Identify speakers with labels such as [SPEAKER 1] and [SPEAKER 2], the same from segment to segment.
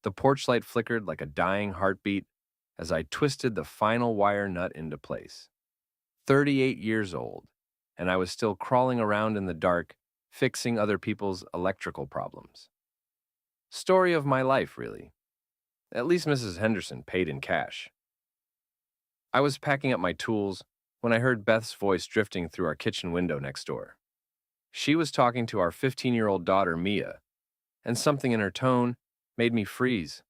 [SPEAKER 1] The porch light flickered like a dying heartbeat as I twisted the final wire nut into place. 38 years old, and I was still crawling around in the dark, fixing other people's electrical problems. Story of my life, really. At least Mrs. Henderson paid in cash. I was packing up my tools when I heard Beth's voice drifting through our kitchen window next door. She was talking to our 15-year-old daughter, Mia, and something in her tone made me freeze.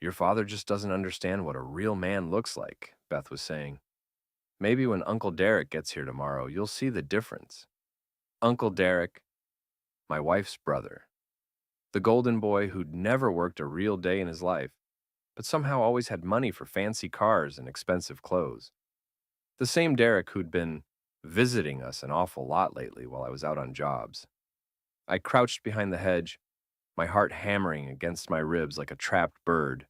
[SPEAKER 1] Your father just doesn't understand what a real man looks like, Beth was saying. Maybe when Uncle Derek gets here tomorrow, you'll see the difference. Uncle Derek, my wife's brother. The golden boy who'd never worked a real day in his life, but somehow always had money for fancy cars and expensive clothes. The same Derek who'd been visiting us an awful lot lately while I was out on jobs. I crouched behind the hedge, my heart hammering against my ribs like a trapped bird.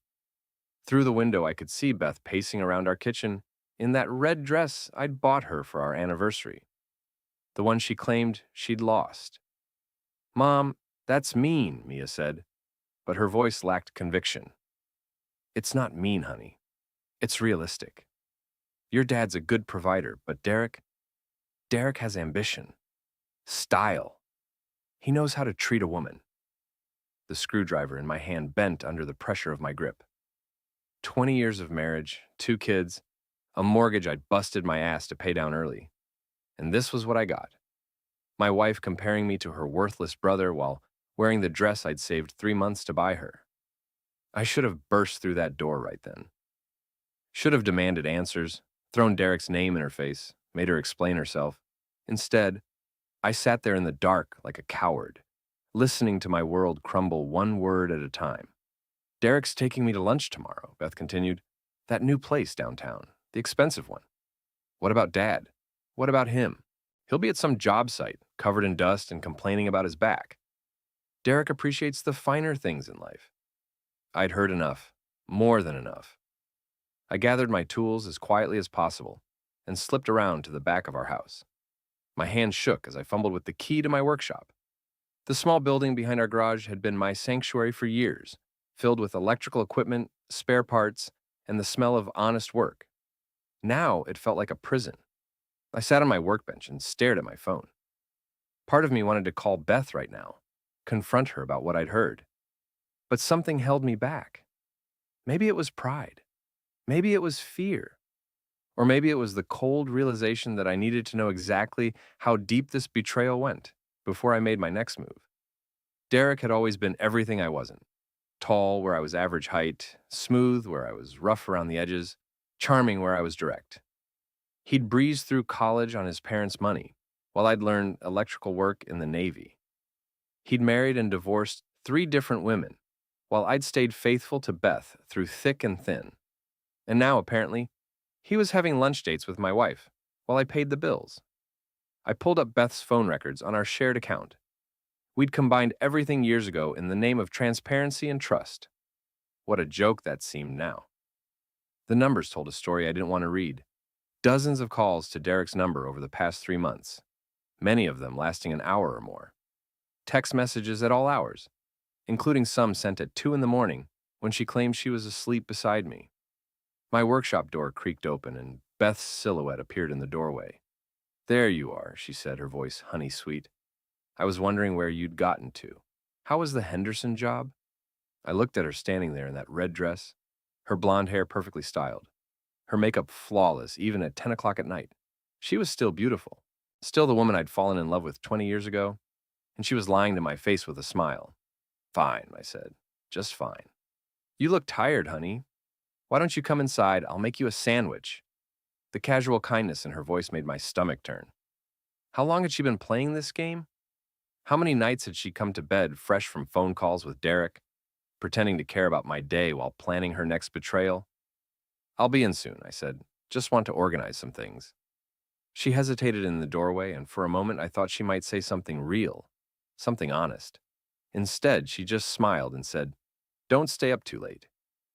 [SPEAKER 1] Through the window, I could see Beth pacing around our kitchen in that red dress I'd bought her for our anniversary, the one she claimed she'd lost. Mom, that's mean, Mia said, but her voice lacked conviction. It's not mean, honey. It's realistic. Your dad's a good provider, but Derek has ambition, style. He knows how to treat a woman. The screwdriver in my hand bent under the pressure of my grip. 20 years of marriage, 2 kids, a mortgage I'd busted my ass to pay down early. And this was what I got. My wife comparing me to her worthless brother while wearing the dress I'd saved 3 months to buy her. I should have burst through that door right then. Should have demanded answers, thrown Derek's name in her face, made her explain herself. Instead, I sat there in the dark like a coward, listening to my world crumble one word at a time. Derek's taking me to lunch tomorrow, Beth continued. That new place downtown, the expensive one. What about Dad? What about him? He'll be at some job site, covered in dust and complaining about his back. Derek appreciates the finer things in life. I'd heard enough, more than enough. I gathered my tools as quietly as possible and slipped around to the back of our house. My hand shook as I fumbled with the key to my workshop. The small building behind our garage had been my sanctuary for years, filled with electrical equipment, spare parts, and the smell of honest work. Now it felt like a prison. I sat on my workbench and stared at my phone. Part of me wanted to call Beth right now, confront her about what I'd heard. But something held me back. Maybe it was pride. Maybe it was fear. Or maybe it was the cold realization that I needed to know exactly how deep this betrayal went before I made my next move. Derek had always been everything I wasn't. Tall where I was average height, smooth where I was rough around the edges, charming where I was direct. He'd breezed through college on his parents' money, while I'd learned electrical work in the Navy. He'd married and divorced 3 different women, while I'd stayed faithful to Beth through thick and thin. And now, apparently, he was having lunch dates with my wife, while I paid the bills. I pulled up Beth's phone records on our shared account. We'd combined everything years ago in the name of transparency and trust. What a joke that seemed now. The numbers told a story I didn't want to read. Dozens of calls to Derek's number over the past 3 months, many of them lasting an hour or more. Text messages at all hours, including some sent at 2 in the morning when she claimed she was asleep beside me. My workshop door creaked open and Beth's silhouette appeared in the doorway. There you are, she said, her voice honey-sweet. I was wondering where you'd gotten to. How was the Henderson job? I looked at her standing there in that red dress, her blonde hair perfectly styled, her makeup flawless even at 10 o'clock at night. She was still beautiful, still the woman I'd fallen in love with 20 years ago, and she was lying to my face with a smile. Fine, I said, just fine. You look tired, honey. Why don't you come inside? I'll make you a sandwich. The casual kindness in her voice made my stomach turn. How long had she been playing this game? How many nights had she come to bed fresh from phone calls with Derek, pretending to care about my day while planning her next betrayal? I'll be in soon, I said. Just want to organize some things. She hesitated in the doorway, and for a moment I thought she might say something real, something honest. Instead, she just smiled and said, Don't stay up too late.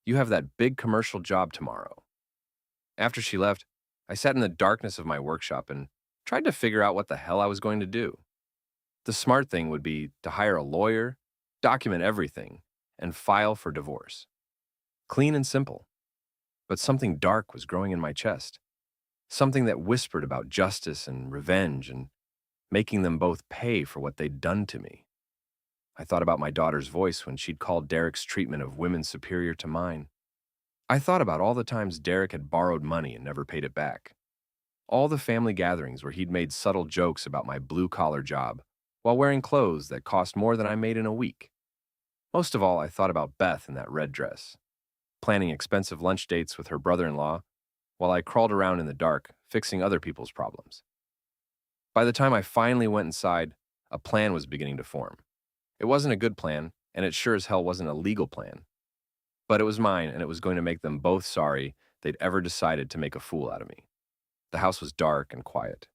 [SPEAKER 1] You have that big commercial job tomorrow. After she left, I sat in the darkness of my workshop and tried to figure out what the hell I was going to do. The smart thing would be to hire a lawyer, document everything, and file for divorce. Clean and simple. But something dark was growing in my chest. Something that whispered about justice and revenge and making them both pay for what they'd done to me. I thought about my daughter's voice when she'd called Derek's treatment of women superior to mine. I thought about all the times Derek had borrowed money and never paid it back. All the family gatherings where he'd made subtle jokes about my blue-collar job while wearing clothes that cost more than I made in a week. Most of all, I thought about Beth in that red dress, planning expensive lunch dates with her brother-in-law while I crawled around in the dark, fixing other people's problems. By the time I finally went inside, a plan was beginning to form. It wasn't a good plan, and it sure as hell wasn't a legal plan. But it was mine, and it was going to make them both sorry they'd ever decided to make a fool out of me. The house was dark and quiet.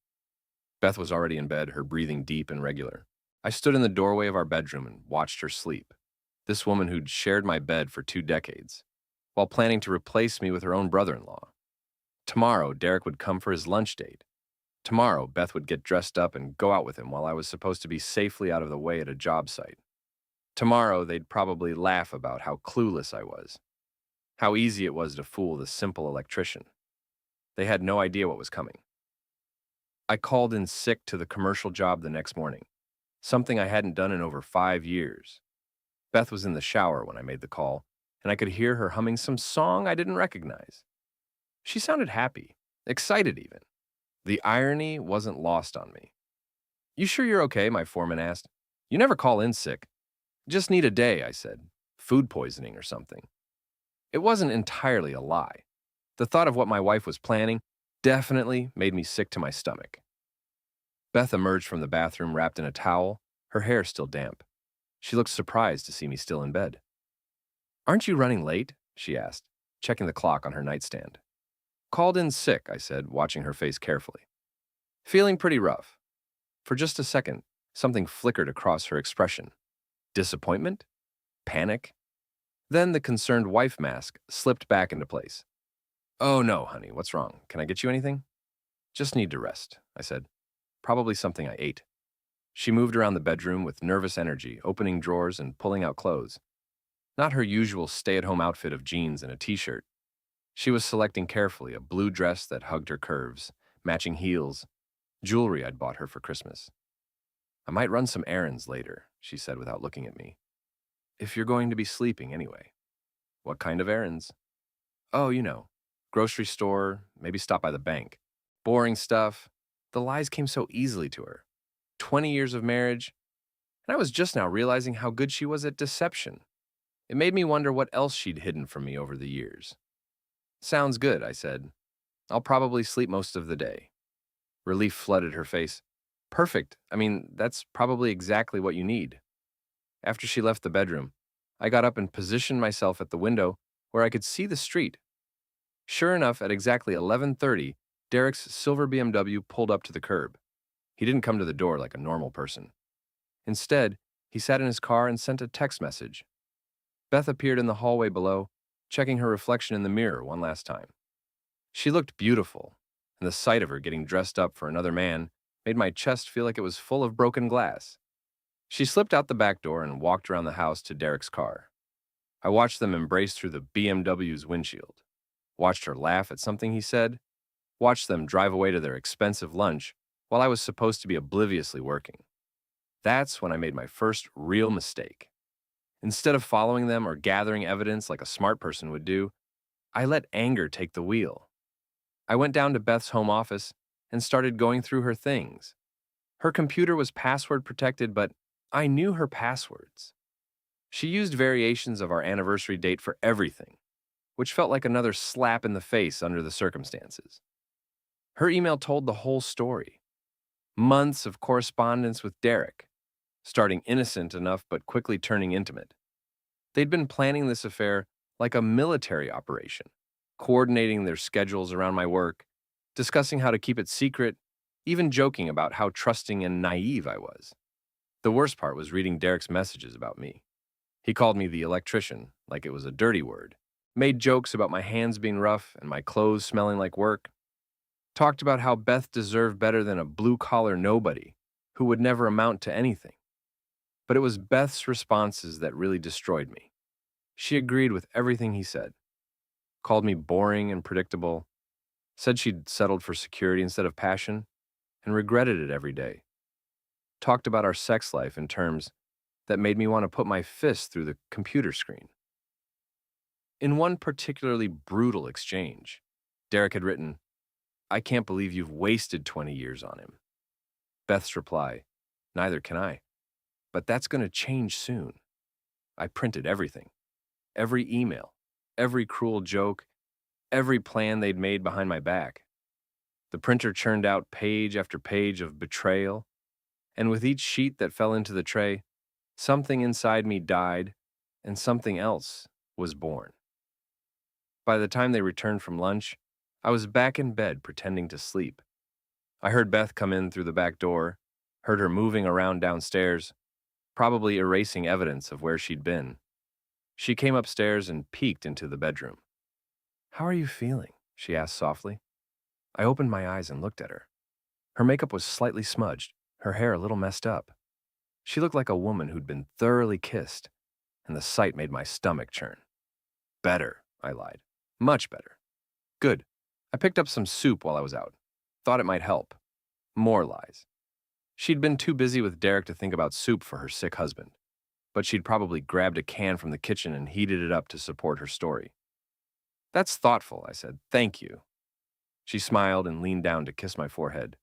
[SPEAKER 1] Beth was already in bed, her breathing deep and regular. I stood in the doorway of our bedroom and watched her sleep. This woman who'd shared my bed for 2 decades, while planning to replace me with her own brother-in-law. Tomorrow, Derek would come for his lunch date. Tomorrow, Beth would get dressed up and go out with him while I was supposed to be safely out of the way at a job site. Tomorrow, they'd probably laugh about how clueless I was, how easy it was to fool the simple electrician. They had no idea what was coming. I called in sick to the commercial job the next morning, something I hadn't done in over 5 years. Beth was in the shower when I made the call, and I could hear her humming some song I didn't recognize. She sounded happy, excited even. The irony wasn't lost on me. "You sure you're okay?" my foreman asked. "You never call in sick." "Just need a day," I said. "Food poisoning or something." It wasn't entirely a lie. The thought of what my wife was planning definitely made me sick to my stomach. Beth emerged from the bathroom wrapped in a towel, her hair still damp. She looked surprised to see me still in bed. "Aren't you running late?" she asked, checking the clock on her nightstand. "Called in sick," I said, watching her face carefully. "Feeling pretty rough." For just a second, something flickered across her expression. Disappointment? Panic? Then the concerned wife mask slipped back into place. "Oh no, honey, what's wrong? Can I get you anything?" "Just need to rest," I said. "Probably something I ate." She moved around the bedroom with nervous energy, opening drawers and pulling out clothes. Not her usual stay-at-home outfit of jeans and a t-shirt. She was selecting carefully a blue dress that hugged her curves, matching heels, jewelry I'd bought her for Christmas. "I might run some errands later," she said without looking at me. "If you're going to be sleeping anyway." "What kind of errands?" "Oh, you know, grocery store, maybe stop by the bank." Boring stuff. The lies came so easily to her. 20 years of marriage, and I was just now realizing how good she was at deception. It made me wonder what else she'd hidden from me over the years. "Sounds good," I said. "I'll probably sleep most of the day." Relief flooded her face. "Perfect. I mean, that's probably exactly what you need." After she left the bedroom, I got up and positioned myself at the window where I could see the street. Sure enough, at exactly 11:30, Derek's silver BMW pulled up to the curb. He didn't come to the door like a normal person. Instead, he sat in his car and sent a text message. Beth appeared in the hallway below, checking her reflection in the mirror one last time. She looked beautiful, and the sight of her getting dressed up for another man made my chest feel like it was full of broken glass. She slipped out the back door and walked around the house to Derek's car. I watched them embrace through the BMW's windshield, watched her laugh at something he said, watched them drive away to their expensive lunch while I was supposed to be obliviously working. That's when I made my first real mistake. Instead of following them or gathering evidence like a smart person would do, I let anger take the wheel. I went down to Beth's home office and started going through her things. Her computer was password protected, but I knew her passwords. She used variations of our anniversary date for everything, which felt like another slap in the face under the circumstances. Her email told the whole story. Months of correspondence with Derek, starting innocent enough but quickly turning intimate. They'd been planning this affair like a military operation, coordinating their schedules around my work, discussing how to keep it secret, even joking about how trusting and naive I was. The worst part was reading Derek's messages about me. He called me the electrician, like it was a dirty word, made jokes about my hands being rough and my clothes smelling like work, talked about how Beth deserved better than a blue-collar nobody who would never amount to anything. But it was Beth's responses that really destroyed me. She agreed with everything he said, called me boring and predictable, said she'd settled for security instead of passion, and regretted it every day. Talked about our sex life in terms that made me want to put my fist through the computer screen. In one particularly brutal exchange, Derek had written, "I can't believe you've wasted 20 years on him." Beth's reply, "Neither can I. But that's going to change soon." I printed everything, every email, every cruel joke, every plan they'd made behind my back. The printer churned out page after page of betrayal, and with each sheet that fell into the tray, something inside me died and something else was born. By the time they returned from lunch, I was back in bed pretending to sleep. I heard Beth come in through the back door, heard her moving around downstairs, probably erasing evidence of where she'd been. She came upstairs and peeked into the bedroom. "How are you feeling?" she asked softly. I opened my eyes and looked at her. Her makeup was slightly smudged, her hair a little messed up. She looked like a woman who'd been thoroughly kissed, and the sight made my stomach churn. "Better," I lied. "Much better." "Good. I picked up some soup while I was out. Thought it might help." More lies. She'd been too busy with Derek to think about soup for her sick husband, but she'd probably grabbed a can from the kitchen and heated it up to support her story. "That's thoughtful," I said. "Thank you." She smiled and leaned down to kiss my forehead.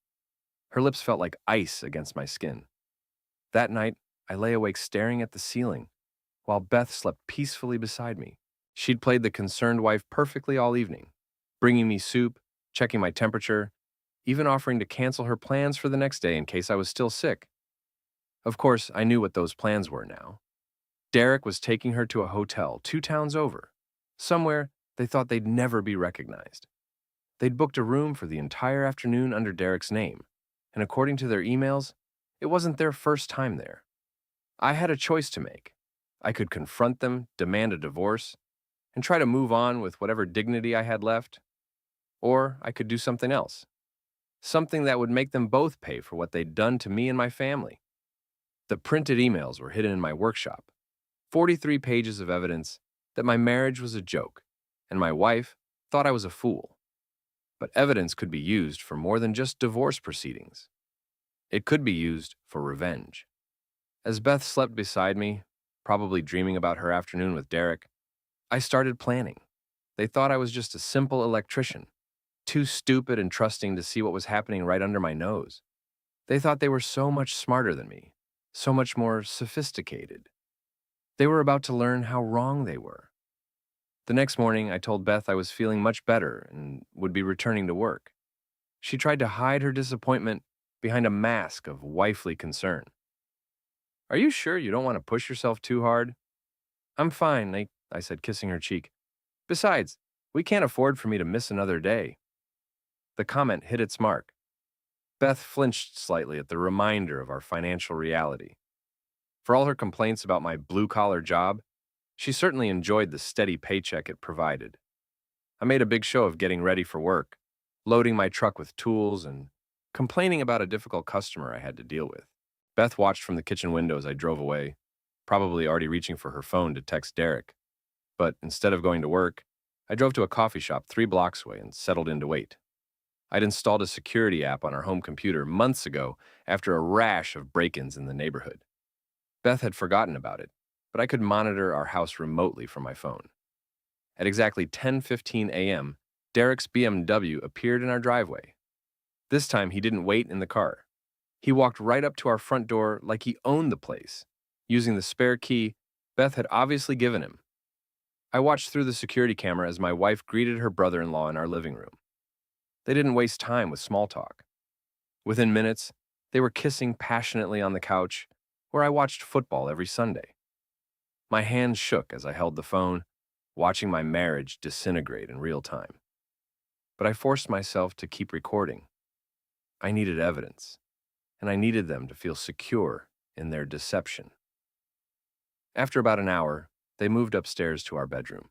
[SPEAKER 1] Her lips felt like ice against my skin. That night, I lay awake staring at the ceiling, while Beth slept peacefully beside me. She'd played the concerned wife perfectly all evening, bringing me soup, checking my temperature, even offering to cancel her plans for the next day in case I was still sick. Of course, I knew what those plans were now. Derek was taking her to a hotel 2 towns over, somewhere they thought they'd never be recognized. They'd booked a room for the entire afternoon under Derek's name, and according to their emails, it wasn't their first time there. I had a choice to make. I could confront them, demand a divorce, and try to move on with whatever dignity I had left, or I could do something else. Something that would make them both pay for what they'd done to me and my family. The printed emails were hidden in my workshop. 43 pages of evidence that my marriage was a joke, and my wife thought I was a fool. But evidence could be used for more than just divorce proceedings. It could be used for revenge. As Beth slept beside me, probably dreaming about her afternoon with Derek, I started planning. They thought I was just a simple electrician, too stupid and trusting to see what was happening right under my nose. They thought they were so much smarter than me, so much more sophisticated. They were about to learn how wrong they were. The next morning, I told Beth I was feeling much better and would be returning to work. She tried to hide her disappointment behind a mask of wifely concern. "Are you sure you don't want to push yourself too hard?" "I'm fine," I said, kissing her cheek. "Besides, we can't afford for me to miss another day." The comment hit its mark. Beth flinched slightly at the reminder of our financial reality. For all her complaints about my blue-collar job, she certainly enjoyed the steady paycheck it provided. I made a big show of getting ready for work, loading my truck with tools and complaining about a difficult customer I had to deal with. Beth watched from the kitchen window as I drove away, probably already reaching for her phone to text Derek. But instead of going to work, I drove to a coffee shop 3 blocks away and settled in to wait. I'd installed a security app on our home computer months ago after a rash of break-ins in the neighborhood. Beth had forgotten about it, but I could monitor our house remotely from my phone. At exactly 10:15 a.m., Derek's BMW appeared in our driveway. This time, he didn't wait in the car. He walked right up to our front door like he owned the place, using the spare key Beth had obviously given him. I watched through the security camera as my wife greeted her brother-in-law in our living room. They didn't waste time with small talk. Within minutes, they were kissing passionately on the couch, where I watched football every Sunday. My hands shook as I held the phone, watching my marriage disintegrate in real time. But I forced myself to keep recording. I needed evidence, and I needed them to feel secure in their deception. After about an hour, they moved upstairs to our bedroom.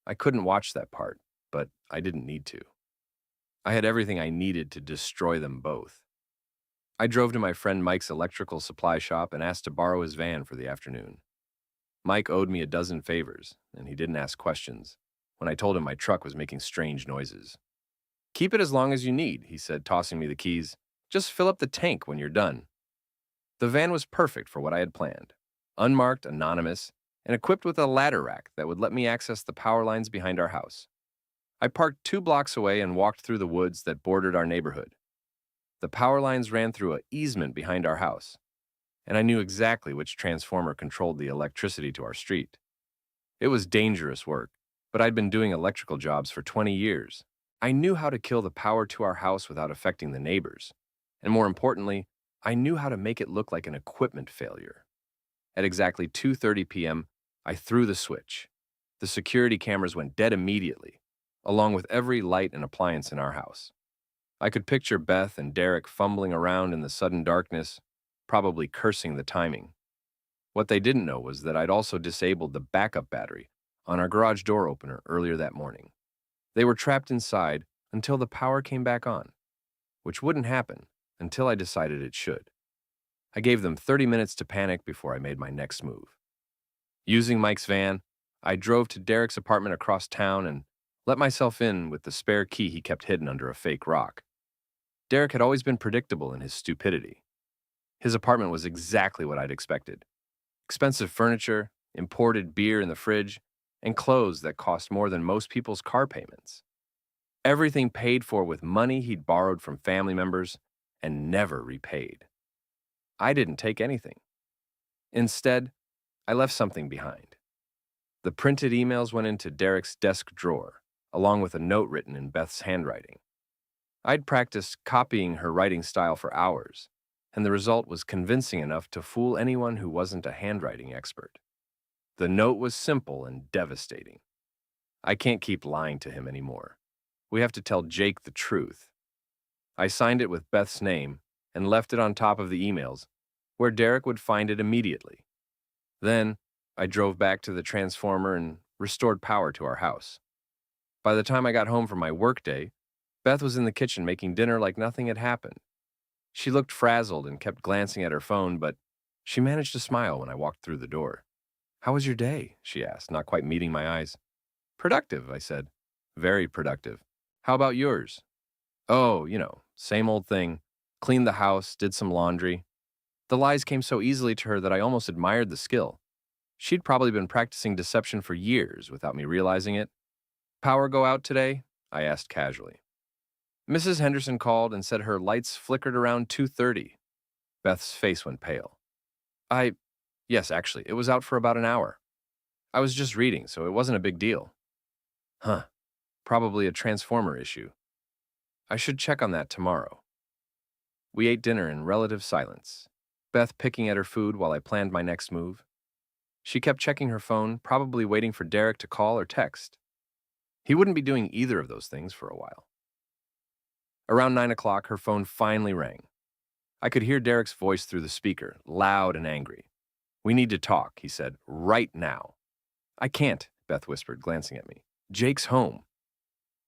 [SPEAKER 1] I couldn't watch that part, but I didn't need to. I had everything I needed to destroy them both. I drove to my friend Mike's electrical supply shop and asked to borrow his van for the afternoon. Mike owed me a dozen favors, and he didn't ask questions when I told him my truck was making strange noises. Keep it as long as you need, he said, tossing me the keys. Just fill up the tank when you're done. The van was perfect for what I had planned. Unmarked, anonymous, and equipped with a ladder rack that would let me access the power lines behind our house. I parked 2 blocks away and walked through the woods that bordered our neighborhood. The power lines ran through an easement behind our house, and I knew exactly which transformer controlled the electricity to our street. It was dangerous work, but I'd been doing electrical jobs for 20 years. I knew how to kill the power to our house without affecting the neighbors. And more importantly, I knew how to make it look like an equipment failure. At exactly 2:30 p.m., I threw the switch. The security cameras went dead immediately, along with every light and appliance in our house. I could picture Beth and Derek fumbling around in the sudden darkness, probably cursing the timing. What they didn't know was that I'd also disabled the backup battery on our garage door opener earlier that morning. They were trapped inside until the power came back on, which wouldn't happen until I decided it should. I gave them 30 minutes to panic before I made my next move. Using Mike's van, I drove to Derek's apartment across town and let myself in with the spare key he kept hidden under a fake rock. Derek had always been predictable in his stupidity. His apartment was exactly what I'd expected. Expensive furniture, imported beer in the fridge, and clothes that cost more than most people's car payments. Everything paid for with money he'd borrowed from family members and never repaid. I didn't take anything. Instead, I left something behind. The printed emails went into Derek's desk drawer, along with a note written in Beth's handwriting. I'd practiced copying her writing style for hours, and the result was convincing enough to fool anyone who wasn't a handwriting expert. The note was simple and devastating. I can't keep lying to him anymore. We have to tell Jake the truth. I signed it with Beth's name and left it on top of the emails, where Derek would find it immediately. Then, I drove back to the transformer and restored power to our house. By the time I got home from my workday, Beth was in the kitchen making dinner like nothing had happened. She looked frazzled and kept glancing at her phone, but she managed to smile when I walked through the door. "How was your day?" she asked, not quite meeting my eyes. "Productive," I said. "Very productive. How about yours?" "Oh, same old thing. Cleaned the house, did some laundry." The lies came so easily to her that I almost admired the skill. She'd probably been practicing deception for years without me realizing it. "Power go out today?" I asked casually. Mrs. Henderson called and said her lights flickered around 2:30. Beth's face went pale. Yes, actually, it was out for about an hour. I was just reading, so it wasn't a big deal." "Huh, probably a transformer issue. I should check on that tomorrow." We ate dinner in relative silence, Beth picking at her food while I planned my next move. She kept checking her phone, probably waiting for Derek to call or text. He wouldn't be doing either of those things for a while. Around 9 o'clock, her phone finally rang. I could hear Derek's voice through the speaker, loud and angry. "We need to talk," he said, "right now." "I can't," Beth whispered, glancing at me. "Jake's home."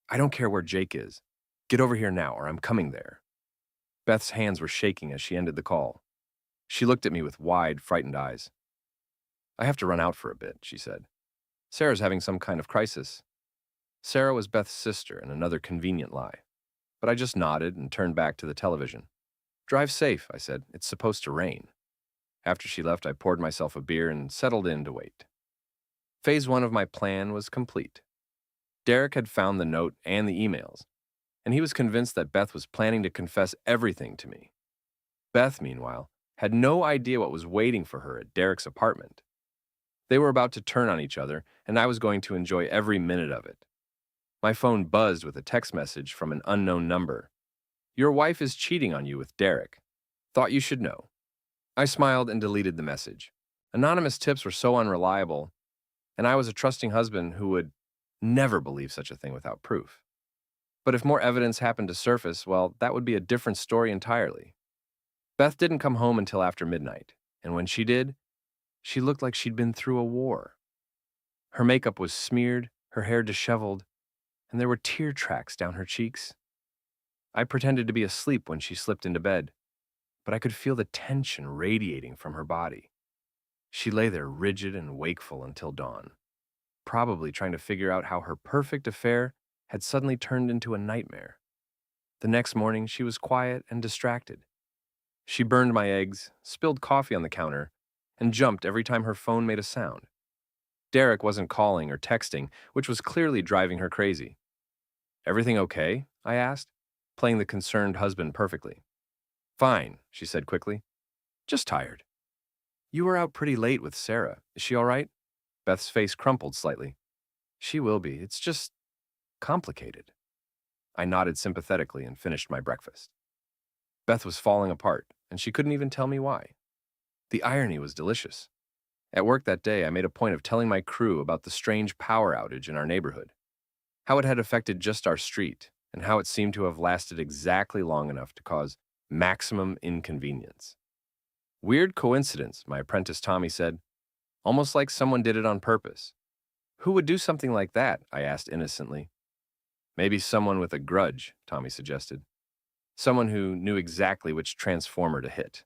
[SPEAKER 1] "I don't care where Jake is. Get over here now, or I'm coming there." Beth's hands were shaking as she ended the call. She looked at me with wide, frightened eyes. "I have to run out for a bit," she said. "Sarah's having some kind of crisis." Sarah was Beth's sister, and another convenient lie. But I just nodded and turned back to the television. "Drive safe," I said. "It's supposed to rain." After she left, I poured myself a beer and settled in to wait. Phase 1 of my plan was complete. Derek had found the note and the emails, and he was convinced that Beth was planning to confess everything to me. Beth, meanwhile, had no idea what was waiting for her at Derek's apartment. They were about to turn on each other, and I was going to enjoy every minute of it. My phone buzzed with a text message from an unknown number. "Your wife is cheating on you with Derek. Thought you should know." I smiled and deleted the message. Anonymous tips were so unreliable, and I was a trusting husband who would never believe such a thing without proof. But if more evidence happened to surface, well, that would be a different story entirely. Beth didn't come home until after midnight, and when she did, she looked like she'd been through a war. Her makeup was smeared, her hair disheveled, and there were tear tracks down her cheeks. I pretended to be asleep when she slipped into bed, but I could feel the tension radiating from her body. She lay there rigid and wakeful until dawn, probably trying to figure out how her perfect affair had suddenly turned into a nightmare. The next morning, she was quiet and distracted. She burned my eggs, spilled coffee on the counter, and jumped every time her phone made a sound. Derek wasn't calling or texting, which was clearly driving her crazy. "Everything okay?" I asked, playing the concerned husband perfectly. "Fine," she said quickly. "Just tired." "You were out pretty late with Sarah. Is she all right?" Beth's face crumpled slightly. "She will be. It's just complicated." I nodded sympathetically and finished my breakfast. Beth was falling apart, and she couldn't even tell me why. The irony was delicious. At work that day, I made a point of telling my crew about the strange power outage in our neighborhood, how it had affected just our street, and how it seemed to have lasted exactly long enough to cause maximum inconvenience. "Weird coincidence," my apprentice Tommy said, "almost like someone did it on purpose." "Who would do something like that?" I asked innocently. "Maybe someone with a grudge," Tommy suggested. "Someone who knew exactly which transformer to hit."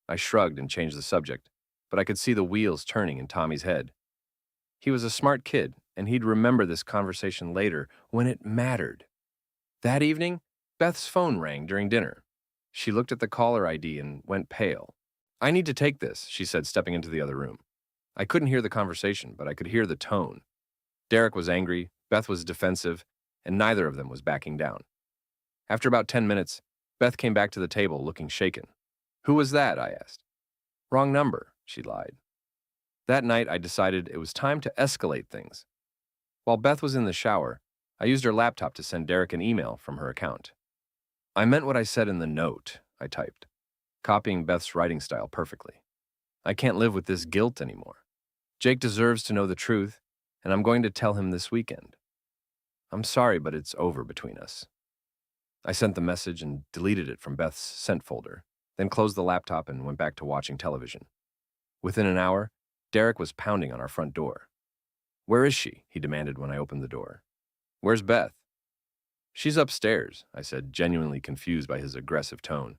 [SPEAKER 1] I shrugged and changed the subject, but I could see the wheels turning in Tommy's head. He was a smart kid, and he'd remember this conversation later when it mattered. That evening, Beth's phone rang during dinner. She looked at the caller ID and went pale. "I need to take this," she said, stepping into the other room. I couldn't hear the conversation, but I could hear the tone. Derek was angry, Beth was defensive, and neither of them was backing down. After about 10 minutes, Beth came back to the table looking shaken. "Who was that?" I asked. "Wrong number," she lied. That night, I decided it was time to escalate things. While Beth was in the shower, I used her laptop to send Derek an email from her account. "I meant what I said in the note," I typed, copying Beth's writing style perfectly. "I can't live with this guilt anymore. Jake deserves to know the truth, and I'm going to tell him this weekend. I'm sorry, but it's over between us." I sent the message and deleted it from Beth's sent folder, then closed the laptop and went back to watching television. Within an hour, Derek was pounding on our front door. "Where is she?" he demanded when I opened the door. "Where's Beth?" "She's upstairs," I said, genuinely confused by his aggressive tone.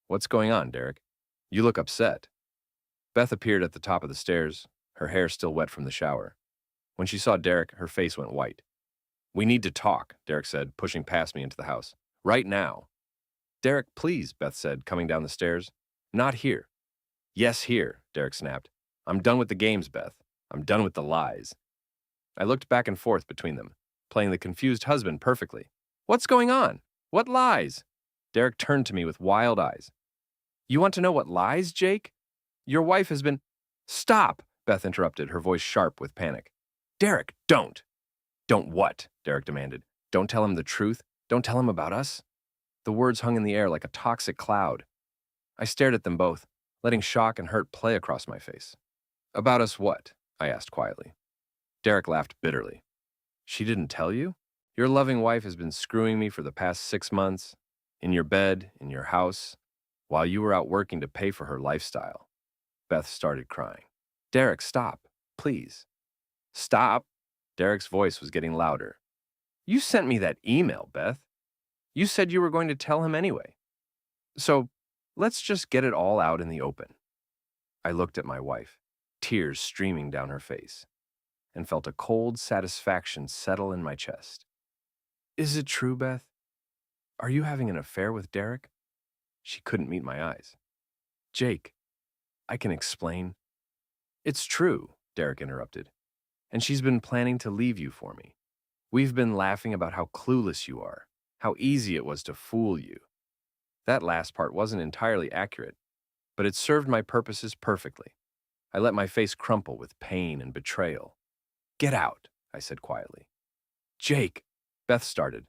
[SPEAKER 1] "What's going on, Derek? You look upset." Beth appeared at the top of the stairs, her hair still wet from the shower. When she saw Derek, her face went white. "We need to talk," Derek said, pushing past me into the house. "Right now." "Derek, please," Beth said, coming down the stairs. "Not here." "Yes, here," Derek snapped. "I'm done with the games, Beth. I'm done with the lies." I looked back and forth between them, playing the confused husband perfectly. "What's going on? What lies?" Derek turned to me with wild eyes. "You want to know what lies, Jake? Your wife has been—" "Stop!" Beth interrupted, her voice sharp with panic. "Derek, don't!" "Don't what?" Derek demanded. "Don't tell him the truth? Don't tell him about us?" The words hung in the air like a toxic cloud. I stared at them both, letting shock and hurt play across my face. "About us what?" I asked quietly. Derek laughed bitterly. "She didn't tell you? Your loving wife has been screwing me for the past 6 months, in your bed, in your house, while you were out working to pay for her lifestyle." Beth started crying. "Derek, stop, please." "Stop?" Derek's voice was getting louder. "You sent me that email, Beth. You said you were going to tell him anyway. So, let's just get it all out in the open." I looked at my wife, tears streaming down her face, and felt a cold satisfaction settle in my chest. "Is it true, Beth? Are you having an affair with Derek?" She couldn't meet my eyes. "Jake, I can explain." "It's true," Derek interrupted. "And she's been planning to leave you for me. We've been laughing about how clueless you are, how easy it was to fool you." That last part wasn't entirely accurate, but it served my purposes perfectly. I let my face crumple with pain and betrayal. "Get out," I said quietly. "Jake," Beth started.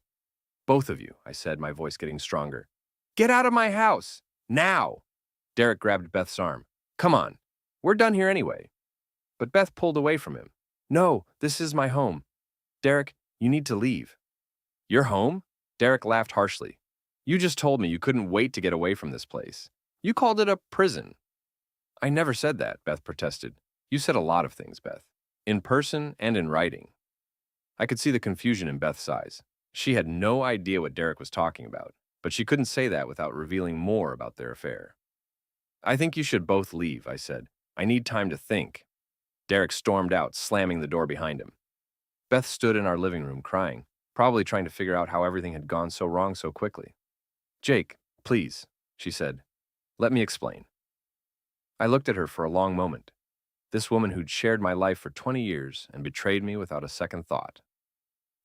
[SPEAKER 1] "Both of you," I said, my voice getting stronger. "Get out of my house! Now!" Derek grabbed Beth's arm. "Come on, we're done here anyway." But Beth pulled away from him. "No, this is my home. Derek, you need to leave." "Your home?" Derek laughed harshly. "You just told me you couldn't wait to get away from this place. You called it a prison." "I never said that," Beth protested. "You said a lot of things, Beth. In person and in writing." I could see the confusion in Beth's eyes. She had no idea what Derek was talking about, but she couldn't say that without revealing more about their affair. "I think you should both leave," I said, I need time to think. Derek stormed out, slamming the door behind him. Beth stood in our living room crying, probably trying to figure out how everything had gone so wrong so quickly. "Jake, please," she said. "Let me explain." I looked at her for a long moment. This woman who'd shared my life for 20 years and betrayed me without a second thought.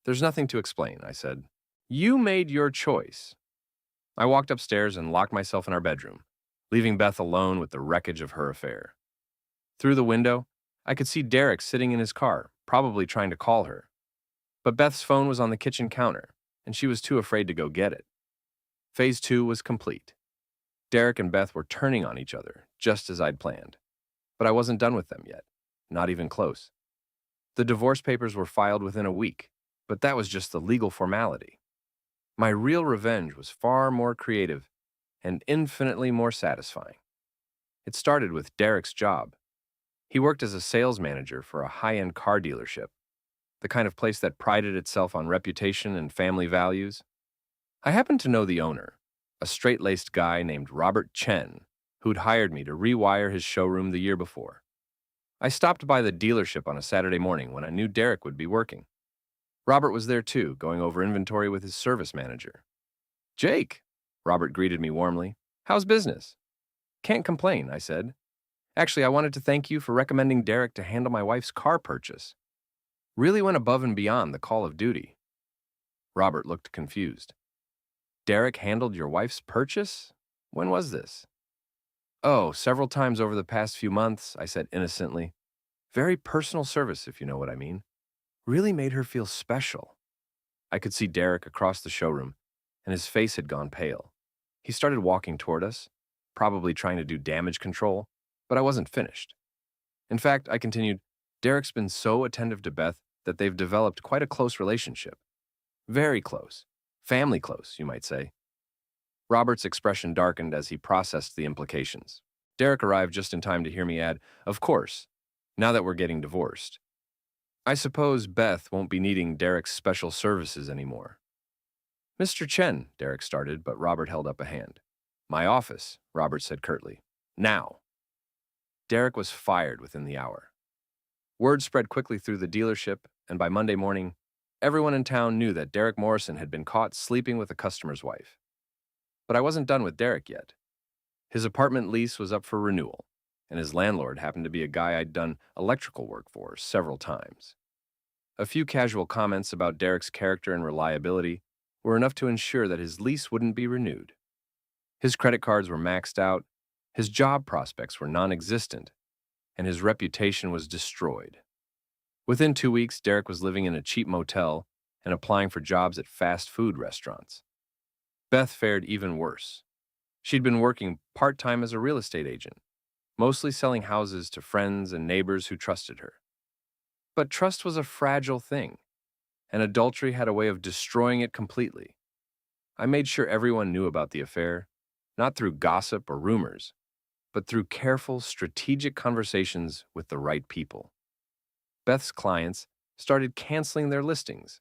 [SPEAKER 1] "There's nothing to explain," I said. "You made your choice." I walked upstairs and locked myself in our bedroom, leaving Beth alone with the wreckage of her affair. Through the window, I could see Derek sitting in his car, probably trying to call her. But Beth's phone was on the kitchen counter, and she was too afraid to go get it. Phase 2 was complete. Derek and Beth were turning on each other, just as I'd planned. But I wasn't done with them yet, not even close. The divorce papers were filed within a week, but that was just the legal formality. My real revenge was far more creative and infinitely more satisfying. It started with Derek's job. He worked as a sales manager for a high-end car dealership, the kind of place that prided itself on reputation and family values. I happened to know the owner, a straight-laced guy named Robert Chen, who'd hired me to rewire his showroom the year before. I stopped by the dealership on a Saturday morning when I knew Derek would be working. Robert was there too, going over inventory with his service manager. "Jake," Robert greeted me warmly. "How's business?" "Can't complain," I said. "Actually, I wanted to thank you for recommending Derek to handle my wife's car purchase. Really went above and beyond the call of duty." Robert looked confused. "Derek handled your wife's purchase? When was this?" "Oh, several times over the past few months," I said innocently. "Very personal service, if you know what I mean. Really made her feel special." I could see Derek across the showroom, and his face had gone pale. He started walking toward us, probably trying to do damage control, but I wasn't finished. In fact, I continued, "Derek's been so attentive to Beth that they've developed quite a close relationship. Very close. Family close, you might say." Robert's expression darkened as he processed the implications. Derek arrived just in time to hear me add, "Of course, now that we're getting divorced. I suppose Beth won't be needing Derek's special services anymore." "Mr. Chen," Derek started, but Robert held up a hand. "My office," Robert said curtly. "Now." Derek was fired within the hour. Word spread quickly through the dealership, and by Monday morning, everyone in town knew that Derek Morrison had been caught sleeping with a customer's wife. But I wasn't done with Derek yet. His apartment lease was up for renewal, and his landlord happened to be a guy I'd done electrical work for several times. A few casual comments about Derek's character and reliability were enough to ensure that his lease wouldn't be renewed. His credit cards were maxed out, his job prospects were non-existent, and his reputation was destroyed. Within 2 weeks, Derek was living in a cheap motel and applying for jobs at fast food restaurants. Beth fared even worse. She'd been working part-time as a real estate agent, mostly selling houses to friends and neighbors who trusted her. But trust was a fragile thing, and adultery had a way of destroying it completely. I made sure everyone knew about the affair, not through gossip or rumors, but through careful, strategic conversations with the right people. Beth's clients started canceling their listings.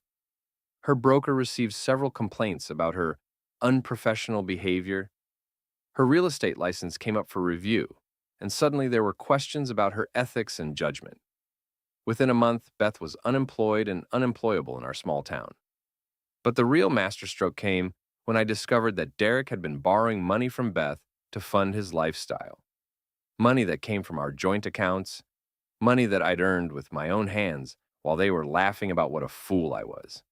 [SPEAKER 1] Her broker received several complaints about her unprofessional behavior. Her real estate license came up for review, and suddenly there were questions about her ethics and judgment. Within a month, Beth was unemployed and unemployable in our small town. But the real masterstroke came when I discovered that Derek had been borrowing money from Beth to fund his lifestyle. Money that came from our joint accounts, money that I'd earned with my own hands while they were laughing about what a fool I was.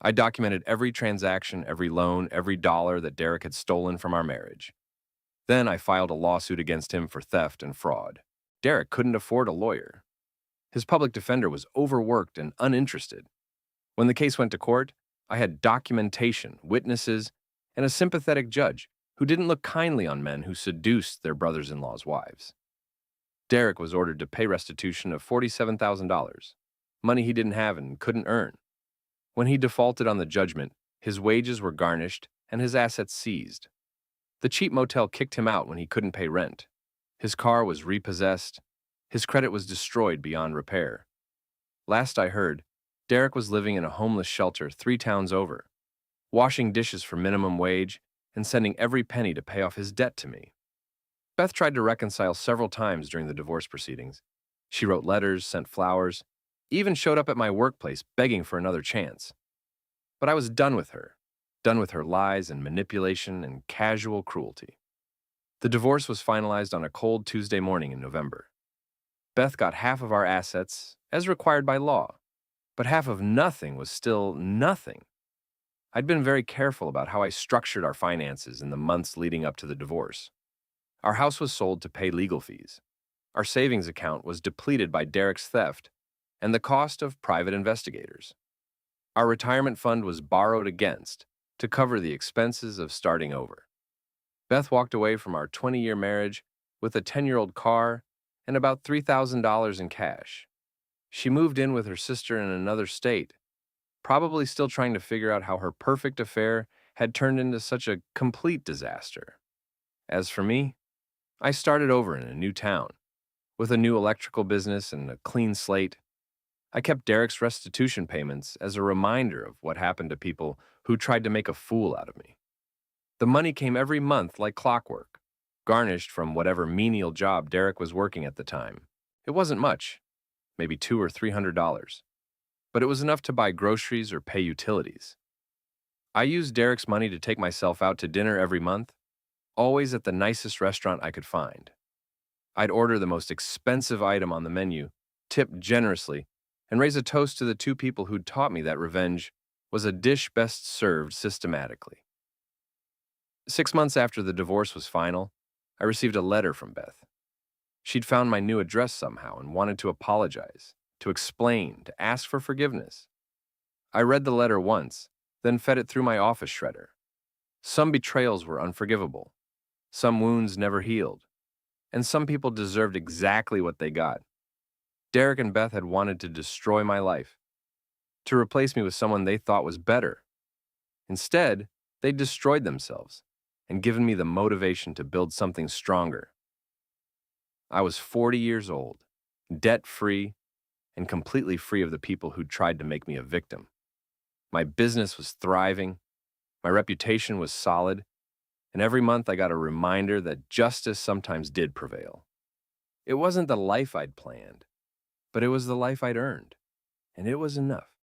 [SPEAKER 1] I documented every transaction, every loan, every dollar that Derek had stolen from our marriage. Then I filed a lawsuit against him for theft and fraud. Derek couldn't afford a lawyer. His public defender was overworked and uninterested. When the case went to court, I had documentation, witnesses, and a sympathetic judge who didn't look kindly on men who seduced their brothers-in-law's wives. Derek was ordered to pay restitution of $47,000, money he didn't have and couldn't earn. When he defaulted on the judgment, his wages were garnished and his assets seized. The cheap motel kicked him out when he couldn't pay rent. His car was repossessed. His credit was destroyed beyond repair. Last I heard, Derek was living in a homeless shelter 3 towns over, washing dishes for minimum wage and sending every penny to pay off his debt to me. Beth tried to reconcile several times during the divorce proceedings. She wrote letters, sent flowers, even showed up at my workplace begging for another chance. But I was done with her lies and manipulation and casual cruelty. The divorce was finalized on a cold Tuesday morning in November. Beth got half of our assets, as required by law, but half of nothing was still nothing. I'd been very careful about how I structured our finances in the months leading up to the divorce. Our house was sold to pay legal fees. Our savings account was depleted by Derek's theft and the cost of private investigators. Our retirement fund was borrowed against to cover the expenses of starting over. Beth walked away from our 20-year marriage with a 10-year-old car and about $3,000 in cash. She moved in with her sister in another state, probably still trying to figure out how her perfect affair had turned into such a complete disaster. As for me, I started over in a new town, with a new electrical business and a clean slate. I kept Derek's restitution payments as a reminder of what happened to people who tried to make a fool out of me. The money came every month like clockwork, garnished from whatever menial job Derek was working at the time. It wasn't much, maybe $200 or $300, but it was enough to buy groceries or pay utilities. I used Derek's money to take myself out to dinner every month, always at the nicest restaurant I could find. I'd order the most expensive item on the menu, tip generously, and raise a toast to the two people who'd taught me that revenge was a dish best served systematically. 6 months after the divorce was final, I received a letter from Beth. She'd found my new address somehow and wanted to apologize, to explain, to ask for forgiveness. I read the letter once, then fed it through my office shredder. Some betrayals were unforgivable, some wounds never healed, and some people deserved exactly what they got. Derek and Beth had wanted to destroy my life, to replace me with someone they thought was better. Instead, they destroyed themselves and given me the motivation to build something stronger. I was 40 years old, debt-free, and completely free of the people who tried to make me a victim. My business was thriving, my reputation was solid, and every month I got a reminder that justice sometimes did prevail. It wasn't the life I'd planned, but it was the life I'd earned, and it was enough.